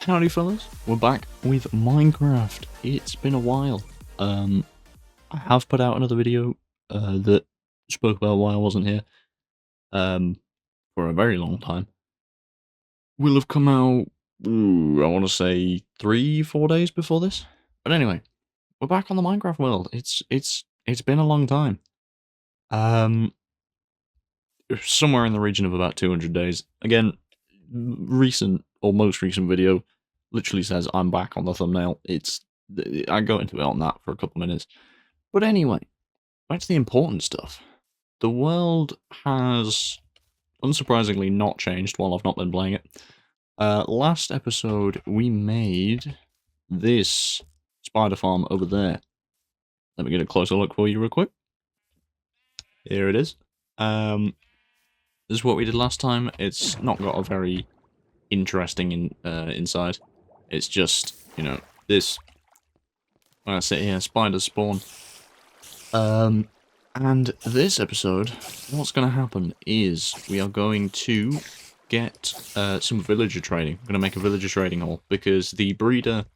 Howdy fellas, we're back with Minecraft. It's been a while. I have put out another video that spoke about why I wasn't here for a very long time. Will have come out, I want to say 3-4 days before this. But anyway, we're back on the Minecraft world. It's been a long time. Somewhere in the region of about 200 days. Again, most recent video literally says I'm back on the thumbnail. I go into it on that for a couple of minutes. But anyway, back to the important stuff. The world has, unsurprisingly, not changed while I've not been playing it. Last episode, we made this spider farm over there. Let me get a closer look for you real quick. Here it is. This is what we did last time. It's not got a very interesting inside. It's just, you know, this. When I sit here, spiders spawn. And this episode, what's going to happen is we are going to get some villager trading. I'm going to make a villager trading hall because the breeder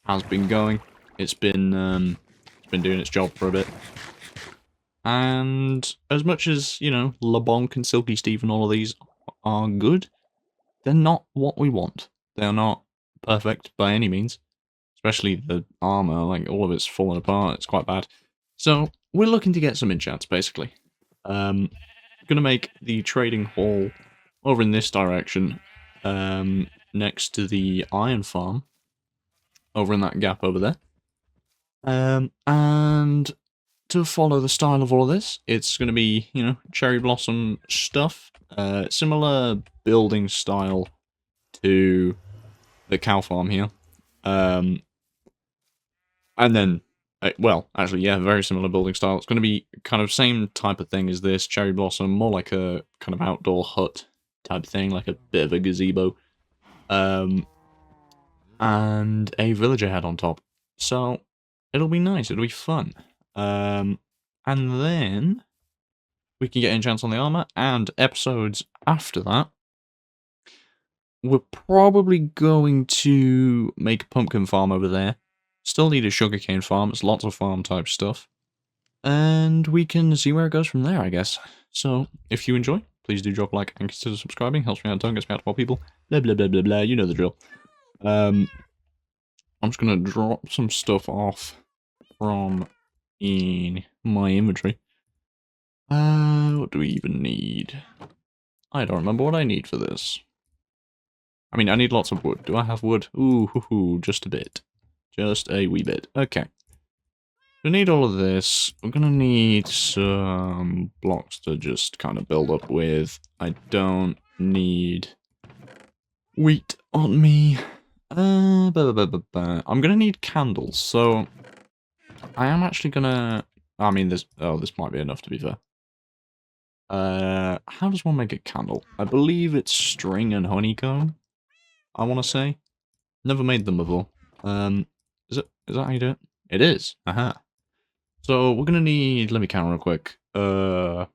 has been going. It's been doing its job for a bit. And as much as, you know, LeBonk and Silky Steve and all of these are good, they're not what we want. They're not perfect by any means. Especially the armor, like, all of it's falling apart. It's quite bad. So, we're looking to get some enchants, basically. Gonna make the trading hall over in this direction, next to the iron farm. Over in that gap over there. And to follow the style of all of this, it's going to be, you know, cherry blossom stuff. Similar building style to the cow farm here. And then, well, actually, yeah, very similar building style. It's going to be kind of same type of thing as this, cherry blossom, more like a kind of outdoor hut type thing, like a bit of a gazebo. And a villager head on top. So, it'll be nice, it'll be fun. And then we can get enchants on the armor, and episodes after that, we're probably going to make a pumpkin farm over there. Still need a sugarcane farm, it's lots of farm type stuff. And we can see where it goes from there, I guess. So, if you enjoy, please do drop a like and consider subscribing. Helps me out a ton, gets me out to more people. Blah blah blah blah blah, you know the drill. I'm just gonna drop some stuff off from in my inventory. What do we even need? I don't remember what I need for this. I mean, I need lots of wood. Do I have wood? Ooh, just a bit. Just a wee bit. Okay. We need all of this. We're gonna need some blocks to just kind of build up with. I don't need wheat on me. I'm gonna need candles, so I am actually gonna. I mean, this might be enough to be fair. How does one make a candle? I believe it's string and honeycomb. I want to say. Never made them before. Is that how you do it? It is. Aha. So we're gonna need. Let me count real quick. 40.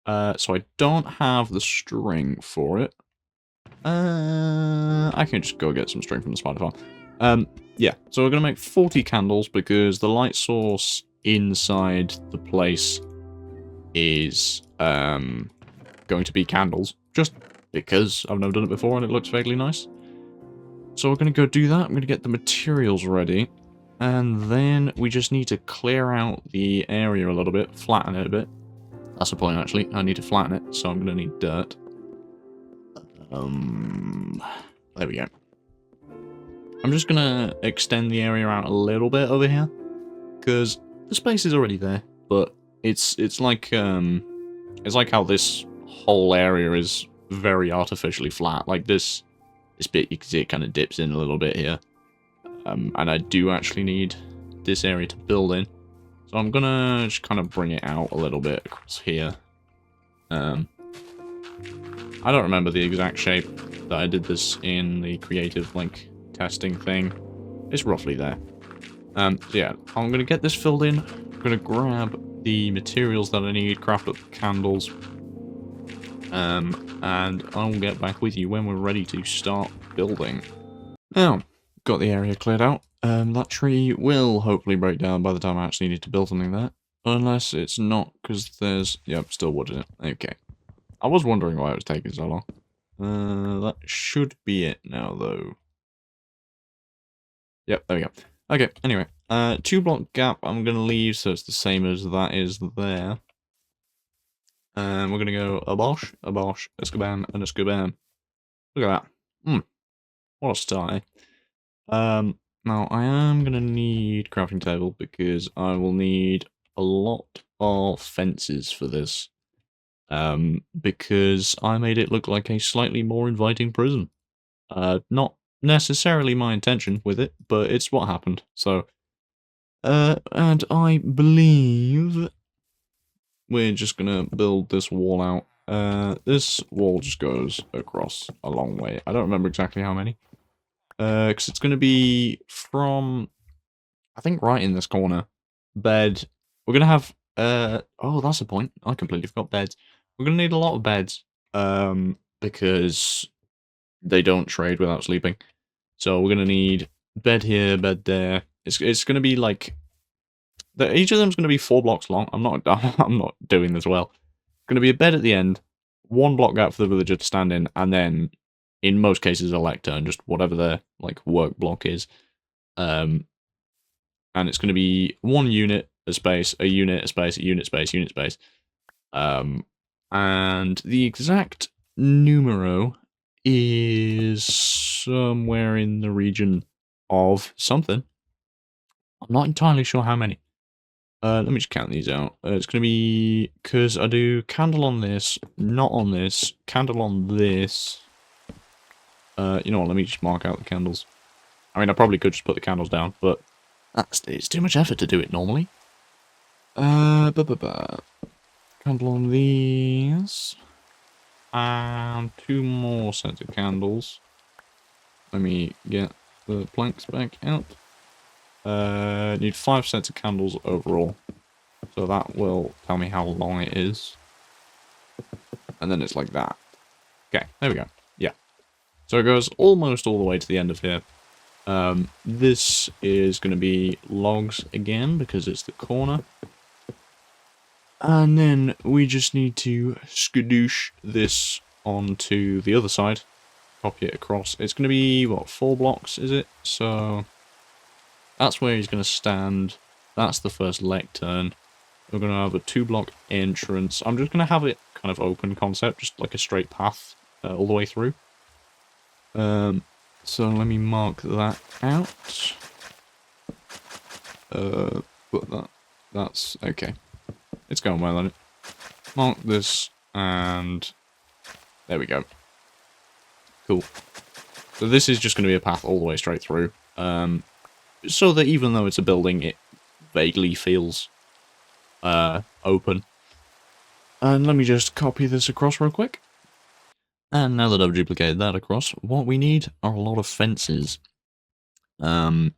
So I don't have the string for it. I can just go get some string from the spider farm. Yeah, so we're gonna make 40 candles because the light source inside the place is going to be candles, just because I've never done it before and it looks vaguely nice. So we're gonna go do that. I'm gonna get the materials ready, and then we just need to clear out the area a little bit, flatten it a bit. That's the point, actually. I need to flatten it, so I'm gonna need dirt. There we go. I'm just gonna extend the area out a little bit over here, because the space is already there, but it's like how this whole area is very artificially flat. Like this bit, you can see it kind of dips in a little bit here, and I do actually need this area to build in, so I'm gonna just kind of bring it out a little bit across here. I don't remember the exact shape that I did this in the creative, like, testing thing. It's roughly there. So yeah, I'm gonna get this filled in. I'm gonna grab the materials that I need, craft up candles, and I'll get back with you when we're ready to start building. Now, got the area cleared out. That tree will hopefully break down by the time I actually need to build something there. Unless it's not, because there's... Yep, still wood in it. Okay. I was wondering why it was taking so long. That should be it now, though. Yep, there we go. Okay, anyway. 2-block gap I'm going to leave, so it's the same as that is there. And we're going to go a bosh, a skabam, and a skabam. Look at that. What a start, eh? Now I am going to need crafting table because I will need a lot of fences for this. Because I made it look like a slightly more inviting prison. Not necessarily my intention with it, but it's what happened. So, and I believe we're just gonna build this wall out. This wall just goes across a long way. I don't remember exactly how many. Because it's gonna be from, I think, right in this corner. Bed. We're gonna have, oh, that's a point. I completely forgot beds. We're gonna need a lot of beds. Because they don't trade without sleeping. So we're gonna need bed here, bed there. It's gonna be like, each of them's gonna be 4 blocks long. I'm not I'm not doing this well. Gonna be a bed at the end, 1 block gap for the villager to stand in, and then in most cases a lectern, just whatever their like work block is. And it's gonna be 1 unit a space, a unit a space, a unit space, unit space. And the exact numero is somewhere in the region of something. I'm not entirely sure how many. Let me just count these out. It's going to be, because I do candle on this, not on this, candle on this. You know what, let me just mark out the candles. I mean, I probably could just put the candles down, but it's too much effort to do it normally. Candle on these. And 2 more sets of candles. Let me get the planks back out. Need 5 sets of candles overall. So that will tell me how long it is. And then it's like that. Okay, there we go. Yeah. So it goes almost all the way to the end of here. This is going to be logs again because it's the corner. And then we just need to skadoosh this onto the other side. Copy it across. It's going to be, what, 4 blocks, is it? So that's where he's going to stand. That's the first lectern. We're going to have a 2-block entrance. I'm just going to have it kind of open concept, just like a straight path all the way through. So let me mark that out. But that's okay. It's going well on it. Mark this, and there we go. Cool. So this is just going to be a path all the way straight through. So that even though it's a building, it vaguely feels open. And let me just copy this across real quick. And now that I've duplicated that across, what we need are a lot of fences. Now,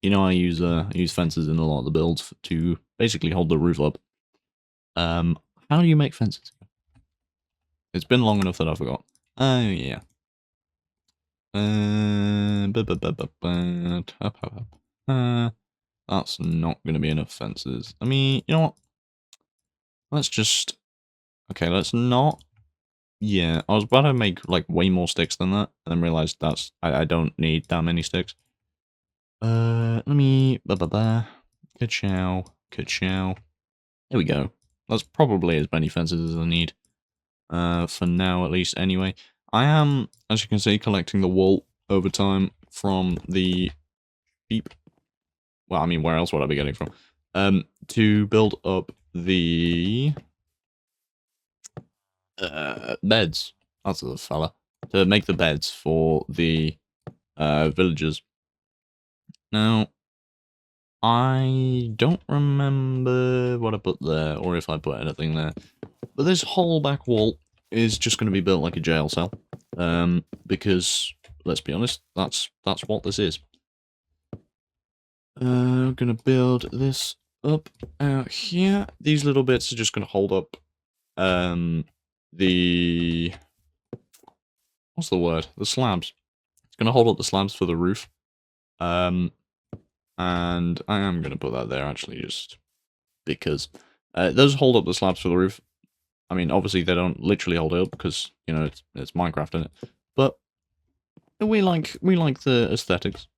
you know I use fences in a lot of the builds to basically hold the roof up. How do you make fences? It's been long enough that I forgot. Oh, yeah. That's not going to be enough fences. I mean, you know what? Let's just... Okay, let's not... Yeah, I was about to make, like, way more sticks than that, and then realized that's... I don't need that many sticks. Let me... Ka-chow. Ka-chow. There we go. That's probably as many fences as I need. For now, at least, anyway. I am, as you can see, collecting the wool over time from the sheep. Well, I mean, where else would I be getting from? To build up the beds. That's the fella. To make the beds for the villagers. Now, I don't remember what I put there, or if I put anything there. But this whole back wall is just going to be built like a jail cell. Because, let's be honest, that's what this is. We're going to build this up out here. These little bits are just going to hold up the... What's the word? The slabs. It's going to hold up the slabs for the roof. And I am going to put that there, actually, just because. Those hold up the slabs for the roof. I mean, obviously, they don't literally hold it up, because, you know, it's Minecraft in it. But we like the aesthetics.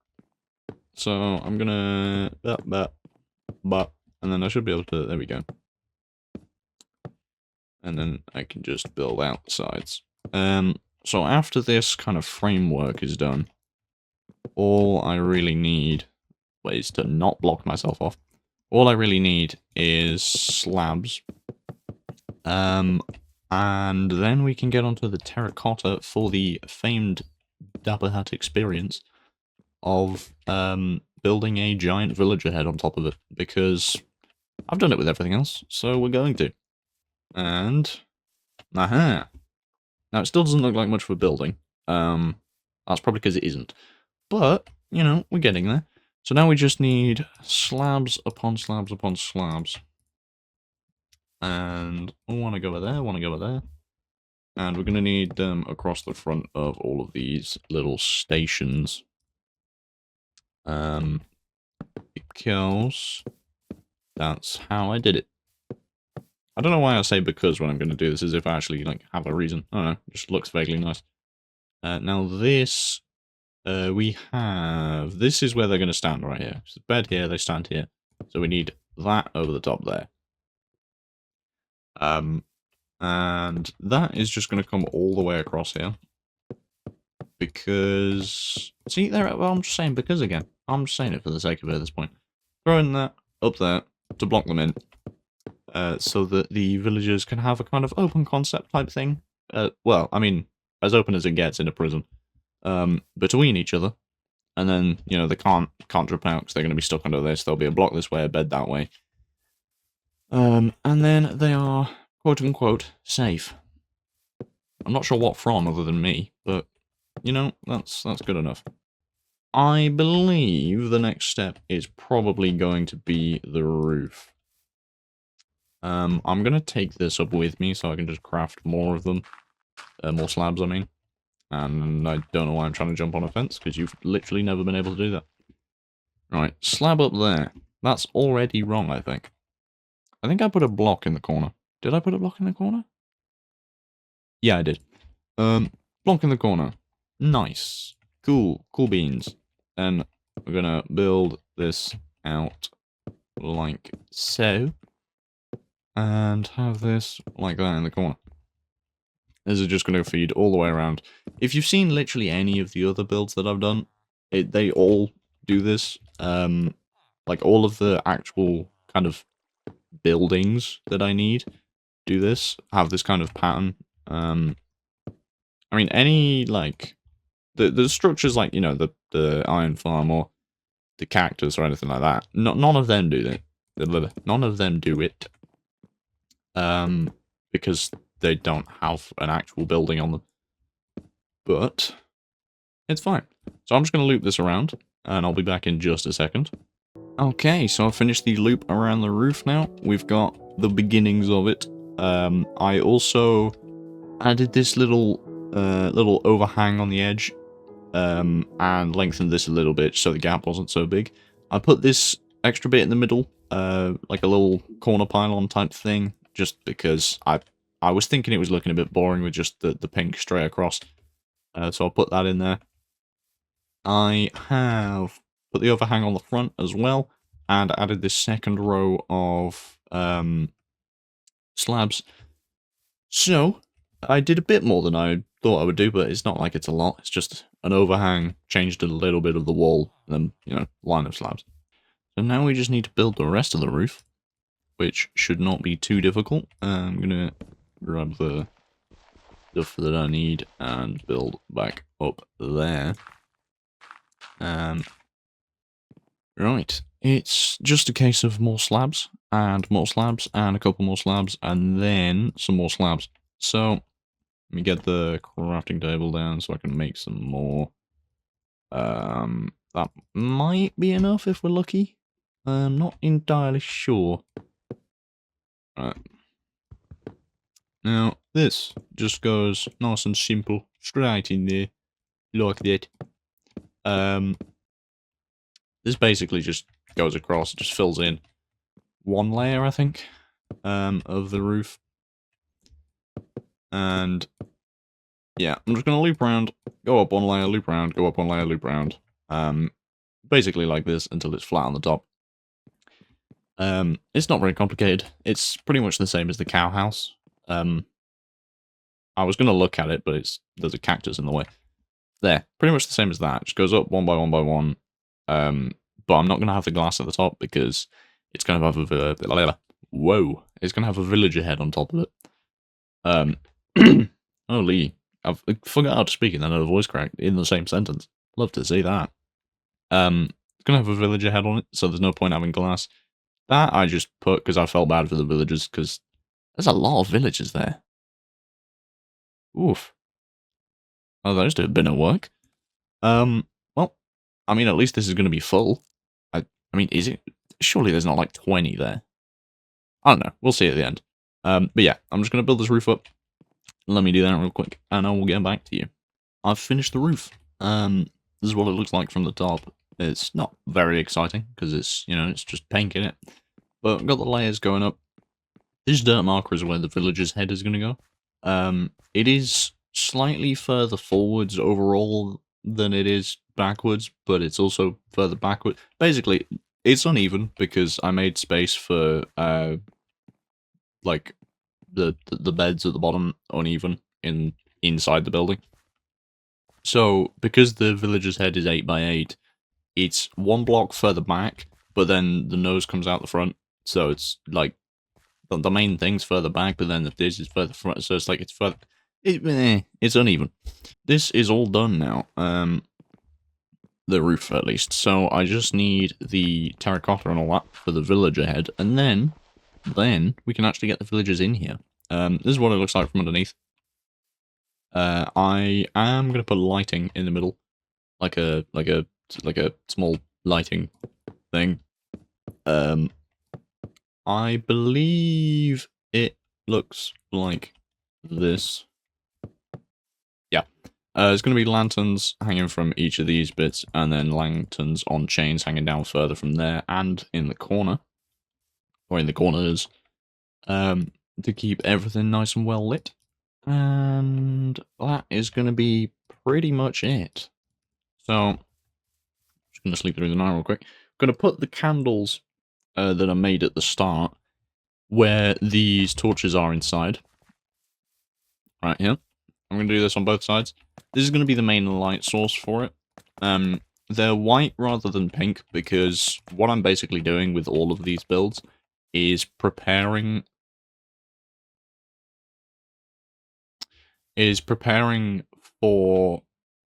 So I'm going to... and then I should be able to... There we go. And then I can just build out the sides. So after this kind of framework is done, all I really need is to not block myself off. All I really need is slabs. And then we can get onto the terracotta for the famed Dapper Hat experience of building a giant villager head on top of it, because I've done it with everything else, so we're going to. And... aha! Now, it still doesn't look like much of a building. That's probably because it isn't. But, you know, we're getting there. So now we just need slabs upon slabs upon slabs. And I want to go over there, I want to go over there. And we're going to need them across the front of all of these little stations. Because that's how I did it. I don't know why I say because when I'm going to do this, as if I actually like have a reason. I don't know, it just looks vaguely nice. Now this, we have... This is where they're going to stand right here. So the bed here, they stand here. So we need that over the top there. And that is just going to come all the way across here. Because... See, there, well, I'm just saying because again. I'm just saying it for the sake of it at this point. Throwing that up there to block them in. So that the villagers can have a kind of open concept type thing. Well, I mean, as open as it gets in a prison. Between each other. And then, you know, they can't drop out because they're going to be stuck under this. There'll be a block this way, a bed that way. And then they are, quote-unquote, safe. I'm not sure what from other than me, but, you know, that's good enough. I believe the next step is probably going to be the roof. I'm going to take this up with me so I can just craft more of them. More slabs, I mean. And I don't know why I'm trying to jump on a fence, because you've literally never been able to do that. Right, slab up there. That's already wrong, I think. I think I put a block in the corner. Did I put a block in the corner? Yeah, I did. Block in the corner. Nice. Cool. Cool beans. Then we're gonna build this out like so. And have this like that in the corner. This is just going to feed all the way around. If you've seen literally any of the other builds that I've done, they all do this. Like all of the actual kind of buildings that I need do this, have this kind of pattern. I mean, any, like, the structures like, you know, the iron farm or the cactus or anything like that, none of them do that. None of them do it. Because they don't have an actual building on them. But it's fine. So I'm just going to loop this around, and I'll be back in just a second. Okay, so I've finished the loop around the roof now. We've got the beginnings of it. I also added this little overhang on the edge, and lengthened this a little bit so the gap wasn't so big. I put this extra bit in the middle, like a little corner pylon type thing, just because I was thinking it was looking a bit boring with just the pink straight across. So I'll put that in there. I have put the overhang on the front as well, and added this second row of slabs. So, I did a bit more than I thought I would do, but it's not like it's a lot. It's just an overhang, changed a little bit of the wall, and then, you know, line of slabs. So now we just need to build the rest of the roof, which should not be too difficult. I'm gonna grab the stuff that I need and build back up there. Right, it's just a case of more slabs, and a couple more slabs, and then some more slabs. So, let me get the crafting table down so I can make some more. That might be enough if we're lucky. I'm not entirely sure. Right. Now, this just goes nice and simple, straight in there, like that. This basically just goes across, just fills in one layer, I think, of the roof. And, yeah, I'm just gonna loop around, go up one layer, loop around, go up one layer, loop around. Basically like this until it's flat on the top. It's not very complicated. It's pretty much the same as the cow house. I was gonna look at it, but there's a cactus in the way. There, pretty much the same as that. Just goes up one by one by one. But I'm not gonna have the glass at the top because it's gonna have it's gonna have a villager head on top of it. Holy, I forgot how to speak and then had a voice crack in the same sentence. Love to see that. It's gonna have a villager head on it, so there's no point having glass. That I just put because I felt bad for the villagers, because there's a lot of villagers there. Oof. Oh, those do a bit of work. Well, I mean, at least this is going to be full. I mean, is it? Surely there's not like 20 there. I don't know. We'll see at the end. But yeah, I'm just going to build this roof up. Let me do that real quick, and I will get back to you. I've finished the roof. This is what it looks like from the top. It's not very exciting, because it's, it's just paint in it. But I've got the layers going up. This dirt marker is where the villager's head is going to go. It is slightly further forwards overall than it is backwards, but it's also further backward. Basically, it's uneven because I made space for like the beds at the bottom uneven inside the building. So because the villager's head is 8x8, it's one block further back, but then the nose comes out the front, so it's like the main thing's further back, but then this is further front, so it's like it's further. It's uneven. This is all done now. The roof at least. So I just need the terracotta and all that for the villager head, and then we can actually get the villagers in here. This is what it looks like from underneath. I am gonna put lighting in the middle, like a small lighting thing. I believe it looks like this. Yeah. There's going to be lanterns hanging from each of these bits, and then lanterns on chains hanging down further from there, and in the corner, or in the corners, to keep everything nice and well lit. And that is going to be pretty much it. So, I'm just going to sleep through the night real quick. I'm going to put the candles that are made at the start where these torches are inside. Right here. I'm going to do this on both sides. This is going to be the main light source for it. They're white rather than pink because what I'm basically doing with all of these builds is preparing for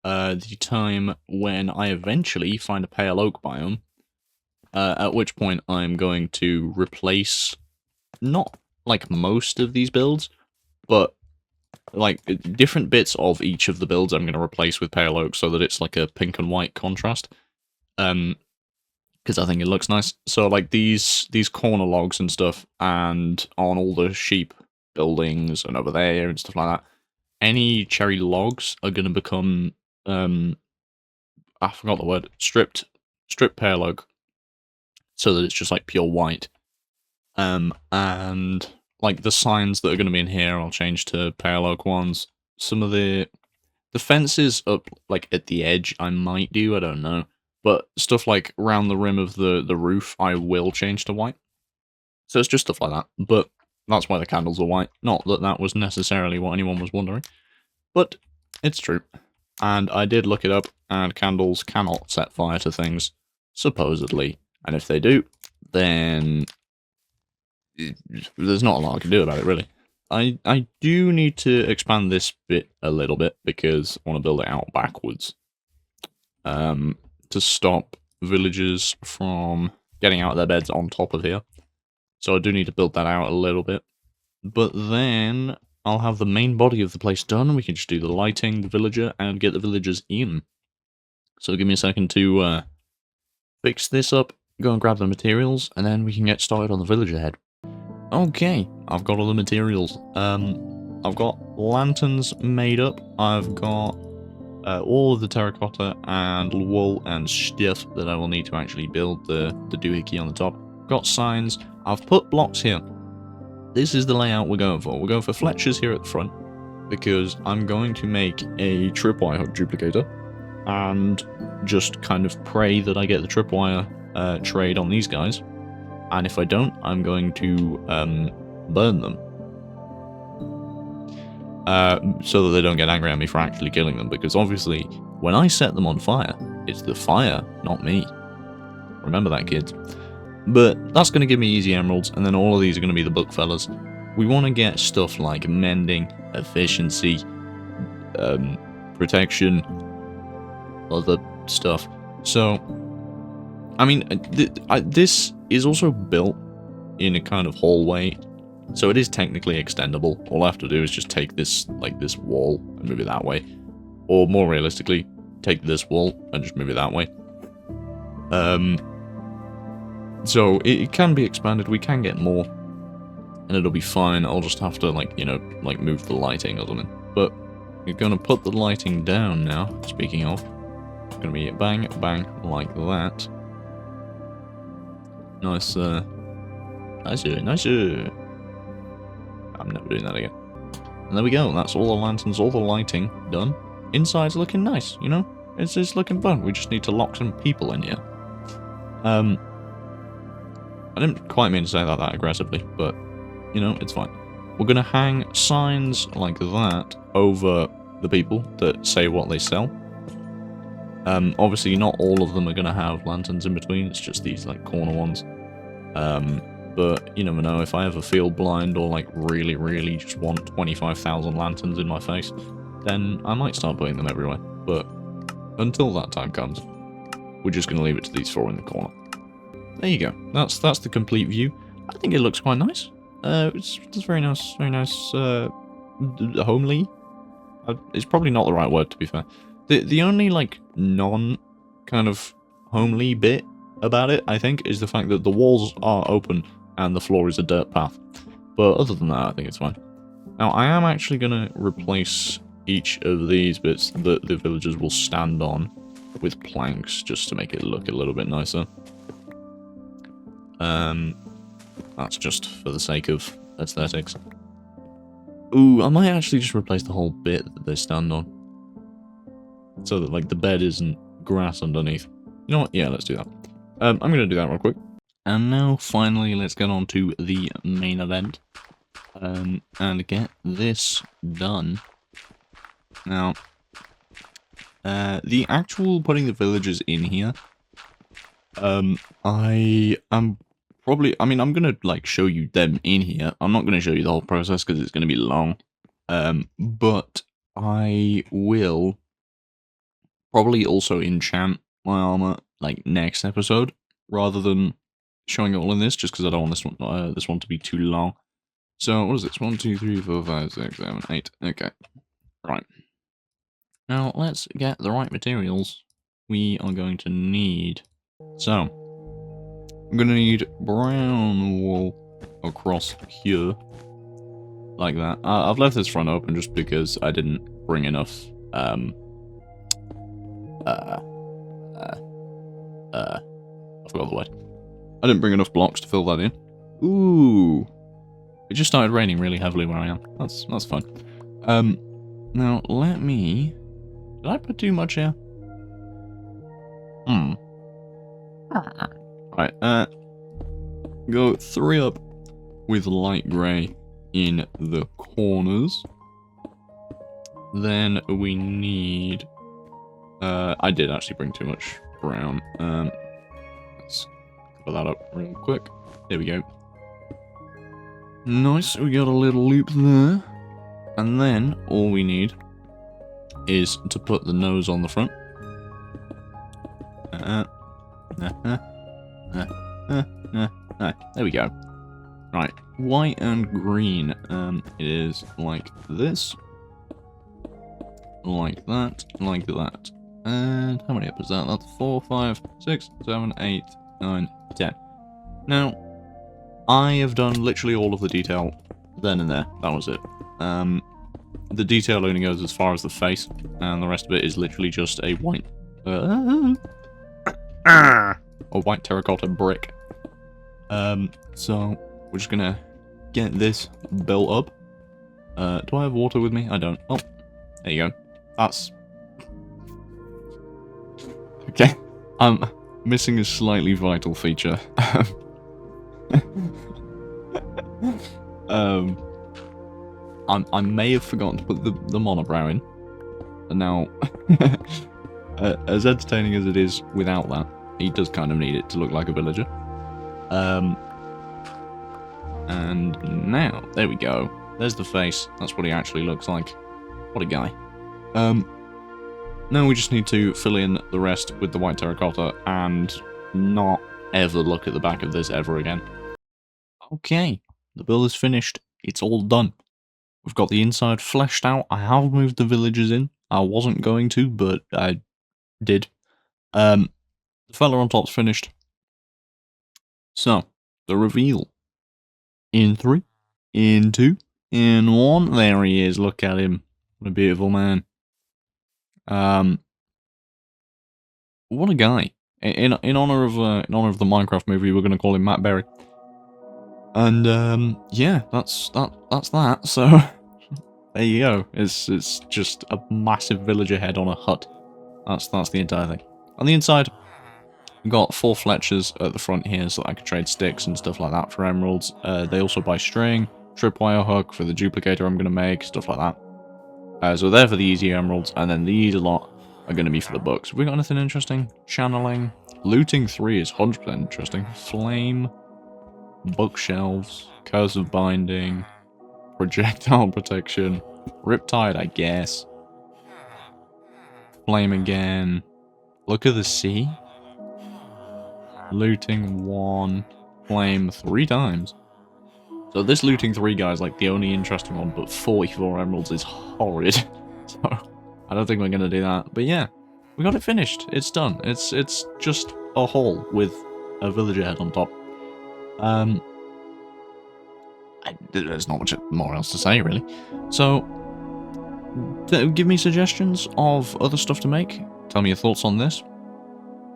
the time when I eventually find a pale oak biome, at which point I'm going to replace not like most of these builds, but like different bits of each of the builds I'm going to replace with pale oak so that it's like a pink and white contrast. Because I think it looks nice. So like these corner logs and stuff, and on all the sheep buildings and over there and stuff like that, any cherry logs are going to become I forgot the word, stripped pale oak, so that it's just like pure white. And like the signs that are going to be in here, I'll change to pale oak ones. Some of the fences up like at the edge, I might do, I don't know. But stuff like around the rim of the roof, I will change to white. So it's just stuff like that. But that's why the candles are white. Not that that was necessarily what anyone was wondering. But it's true. And I did look it up, and candles cannot set fire to things, supposedly. And if they do, then there's not a lot I can do about it, really. I do need to expand this bit a little bit, because I want to build it out backwards. To stop villagers from getting out of their beds on top of here. So I do need to build that out a little bit. But then I'll have the main body of the place done. We can just do the lighting, the villager, and get the villagers in. So give me a second to fix this up, go and grab the materials, and then we can get started on the village ahead. Okay, I've got all the materials. I've got lanterns made up. I've got all of the terracotta and wool and stuff that I will need to actually build the doohickey on the top. Got signs. I've put blocks here. This is the layout we're going for. We're going for Fletchers here at the front, because I'm going to make a tripwire hook duplicator and just kind of pray that I get the tripwire trade on these guys. And if I don't, I'm going to burn them. So that they don't get angry at me for actually killing them, because obviously, when I set them on fire, it's the fire, not me. Remember that, kids. But that's going to give me easy emeralds, and then all of these are going to be the book fellas. We want to get stuff like mending, efficiency, protection, other stuff. So, I mean, this is also built in a kind of hallway, so it is technically extendable. All I have to do is just take this, like this wall, and move it that way. Or more realistically, take this wall and just move it that way. So it can be expanded, we can get more, and it'll be fine. I'll just have to, like, you know, like move the lighting or something. But we're going to put the lighting down now, speaking of. It's going to be bang, bang, like that. Nice, nicer. I'm never doing that again. And there we go, that's all the lanterns, all the lighting done. Inside's looking nice, you know? It's looking fun, we just need to lock some people in here. I didn't quite mean to say that aggressively, but, you know, it's fine. We're going to hang signs like that over the people that say what they sell. Obviously, not all of them are going to have lanterns in between, it's just these, like, corner ones. But you never know, if I ever feel blind or, like, really, really just want 25,000 lanterns in my face, then I might start putting them everywhere. But until that time comes, we're just going to leave it to these four in the corner. There you go. That's the complete view. I think it looks quite nice. It's very nice, homely. It's probably not the right word, to be fair. The only, like, kind of homely bit about it, I think, is the fact that the walls are open and the floor is a dirt path. But other than that, I think it's fine. Now, I am actually going to replace each of these bits that the villagers will stand on with planks, just to make it look a little bit nicer. That's just for the sake of aesthetics. Ooh, I might actually just replace the whole bit that they stand on, so that, like, the bed isn't grass underneath. You know what? Yeah, let's do that. I'm going to do that real quick. And now, finally, let's get on to the main event. And get this done. Now, the actual putting the villagers in here, I am probably, I mean, I'm going to, like, show you them in here. I'm not going to show you the whole process because it's going to be long. But I will probably also enchant my armor, like, next episode, rather than showing it all in this, just because I don't want this one to be too long. So, what is this? 1, 2, 3, 4, 5, 6, 7, 8. Okay. Right. Now, let's get the right materials we are going to need. So, I'm going to need brown wool across here, like that. I've left this front open just because I didn't bring enough, I forgot the word. I didn't bring enough blocks to fill that in. Ooh. It just started raining really heavily where I am. That's fun. Now, let me... Did I put too much here? Right, go 3 up with light grey in the corners. Then we need... I did actually bring too much brown. Let's cover that up real quick. There we go. Nice, we got a little loop there. And then all we need is to put the nose on the front. There we go. Right, white and green. It is like this. Like that, like that. And how many up is that? That's 4, 5, 6, 7, 8, 9, 10. Now, I have done literally all of the detail then and there. That was it. The detail only goes as far as the face, and the rest of it is literally just a white... a white terracotta brick. So, we're just gonna get this built up. Do I have water with me? I don't. Oh, there you go. That's... Okay. I'm missing a slightly vital feature. I may have forgotten to put the monobrow in. And now, as entertaining as it is without that, he does kind of need it to look like a villager. And now, there we go. There's the face. That's what he actually looks like. What a guy. Now we just need to fill in the rest with the white terracotta and not ever look at the back of this ever again. Okay, the build is finished. It's all done. We've got the inside fleshed out. I have moved the villagers in. I wasn't going to, but I did. The fella on top's finished. So, the reveal. In 3, in 2, in 1. There he is. Look at him. What a beautiful man. What a guy. In honor of the Minecraft movie, we're gonna call him Matt Berry. And yeah, that's that. So there you go. It's just a massive villager head on a hut. That's the entire thing. On the inside, we've got 4 Fletchers at the front here, so that I can trade sticks and stuff like that for emeralds. They also buy string, tripwire hook for the duplicator I'm gonna make, stuff like that. So they're for the easy emeralds, and then these a lot are going to be for the books. Have we got anything interesting? Channeling. Looting 3 is 100% interesting. Flame. Bookshelves. Curse of Binding. Projectile Protection. Riptide, I guess. Flame again. Look at the sea. Looting 1. Flame 3 times. So this looting 3 guy is like the only interesting one, but 44 emeralds is horrid. So I don't think we're going to do that. But yeah, we got it finished. It's done. It's just a hall with a villager head on top. There's not much more else to say, really. So give me suggestions of other stuff to make. Tell me your thoughts on this.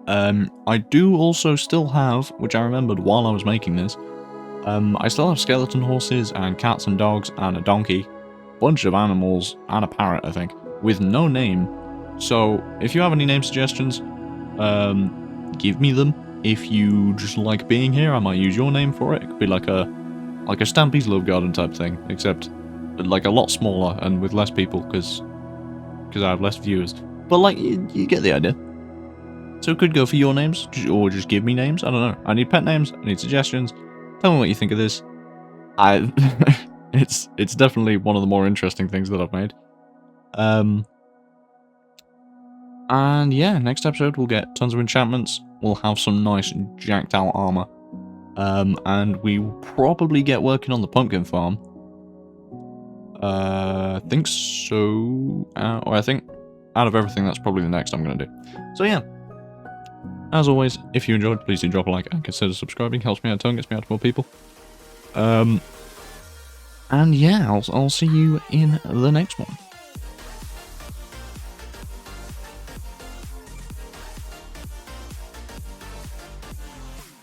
I do also still have, which I remembered while I was making this, I still have skeleton horses and cats and dogs and a donkey, bunch of animals and a parrot, I think, with no name. So if you have any name suggestions, give me them. If you just like being here, I might use your name for it. It could be like a Stampy's Love Garden type thing, except like a lot smaller and with less people because I have less viewers. But like you get the idea. So it could go for your names or just give me names. I don't know. I need pet names. I need suggestions. Tell me what you think of this. It's definitely one of the more interesting things that I've made. And yeah, next episode we'll get tons of enchantments. We'll have some nice jacked out armor. And we will probably get working on the pumpkin farm. I think so. Or I think out of everything, that's probably the next I'm going to do. So yeah. As always, if you enjoyed, please do drop a like and consider subscribing. Helps me out a ton, gets me out to more people. And yeah, I'll see you in the next one.